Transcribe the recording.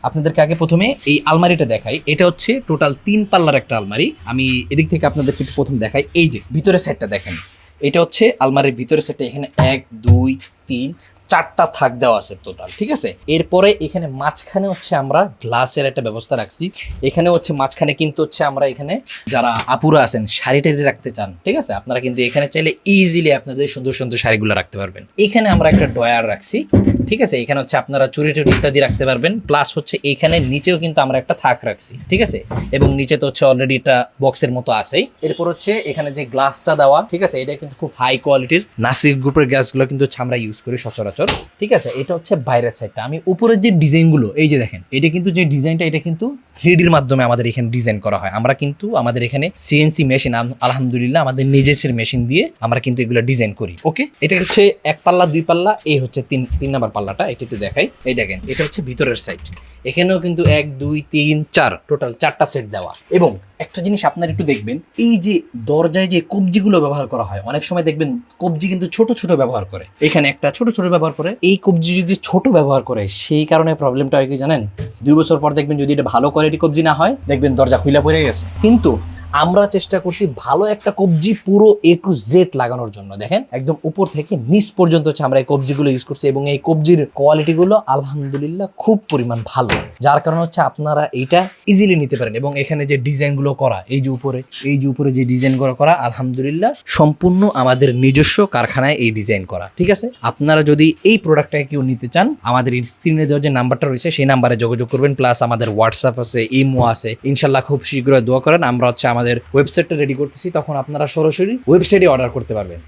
আপনাদেরকে আগে প্রথমে এই আলমারিটা দেখাই। এটা হচ্ছে টোটাল 3 পাল্লার একটা আলমারি। আমি এদিক থেকে আপনাদেরকে একটু প্রথম দেখাই। এই যে ভিতরের সাইডটা দেখেন, এটা হচ্ছে আলমারির ভিতরের সাইডটা। এখানে 1 2 3 4টা থাক দেওয়া আছে টোটাল, ঠিক আছে। এরপরে এখানে মাঝখানে হচ্ছে আমরা গ্লাসের একটা ব্যবস্থা রাখছি। এখানে হচ্ছে মাঝখানে কিন্তু হচ্ছে আমরা এখানে যারা আপুরা আছেন শাড়ি টাড়ি রাখতে চান, ঠিক আছে, আপনারা কিন্তু এখানে চাইলে ইজিলি আপনাদের সুন্দর সুন্দর শাড়িগুলো রাখতে পারবেন। এখানে আমরা একটা ড্রয়ার রাখছি, ঠিক আছে। এখানে হচ্ছে আপনারা চুরি টুরি ইত্যাদি রাখতে পারবেন। প্লাস হচ্ছে এখানে নিচেও কিন্তু আমরা একটা থাক রাখছি, ঠিক আছে। এবং নিচে তো হচ্ছে অলরেডি একটা বক্সের মতো আছেই। এরপর হচ্ছে এখানে যে গ্লাসটা দেওয়া, ঠিক আছে, এটা কিন্তু খুব হাই কোয়ালিটির নাসির গ্রুপের গ্লাসগুলো কিন্তু হচ্ছে আমরা ইউজ করি সচরাচর, ঠিক আছে। এটা হচ্ছে বাইরের সাইডটা। আমি উপরের যে ডিজাইনগুলো এই যে দেখেন, এটা কিন্তু যে ডিজাইনটা এটা কিন্তু 3Dর মাধ্যমে আমাদের এখানে ডিজাইন করা হয়। আমরা কিন্তু আমাদের এখানে সিএনসি মেশিন, আলহামদুলিল্লাহ আমাদের নিজস্ব মেশিন দিয়ে আমরা কিন্তু এগুলো ডিজাইন করি। ওকে, এটা হচ্ছে 1 পাল্লা 2 পাল্লা, এই হচ্ছে 3 নাম্বার পাল্লাটা। এটা একটু দেখাই। এই দেখেন, এটা হচ্ছে ভিতরের সাইড। এখানেও কিন্তু 1 2 3 4 টোটাল 4টা সেট দেওয়া। এবং একটা জিনিস আপনারা একটু দেখবেন, এই যে দরজায় যে কবজিগুলো ব্যবহার করা হয়, অনেক সময় দেখবেন কবজি কিন্তু ছোট ছোট ব্যবহার করে। এখানে একটা ছোট ছোট ব্যবহার করে। এই কবজি যদি ছোট ব্যবহার করে, সেই কারণে প্রবলেমটা হয় কি জানেন, 2 বছর পর দেখবেন যদি এটা ভালো কোয়ালিটি কবজি না হয়, দেখবেন দরজা খুইলা পড়ে গেছে। কিন্তু আমরা চেষ্টা করছি ভালো একটা কবজি পুরো A to Z লাগানোর জন্য। দেখেন একদম উপর থেকে নিচ পর্যন্ত হচ্ছে আমরা এই কবজিগুলো ইউজ করছি। এবং এই কবজির কোয়ালিটিগুলো আলহামদুলিল্লাহ খুব পরিমাণ ভালো, যার কারণে হচ্ছে আপনারা এইটা ইজিলি নিতে পারেন। এবং এখানে যে ডিজাইনগুলো করা, এই যে উপরে যে ডিজাইনগুলো করা, আলহামদুলিল্লাহ সম্পূর্ণ আমাদের নিজস্ব কারখানায় এই ডিজাইন করা, ঠিক আছে। আপনারা যদি এই প্রোডাক্টটাকে কেউ নিতে চান, আমাদের স্ক্রিনে দেওয়া যে নাম্বারটা রয়েছে সেই নাম্বারে যোগাযোগ করবেন। প্লাস আমাদের হোয়াটসঅ্যাপ আছে, ইমো আছে। ইনশাল্লাহ খুব শীঘ্রই দোয়া করেন, আমরা হচ্ছে আমাদের ওয়েবসাইটটা রেডি করতেছি, তখন আপনারা সরাসরি ওয়েবসাইটে অর্ডার করতে পারবেন।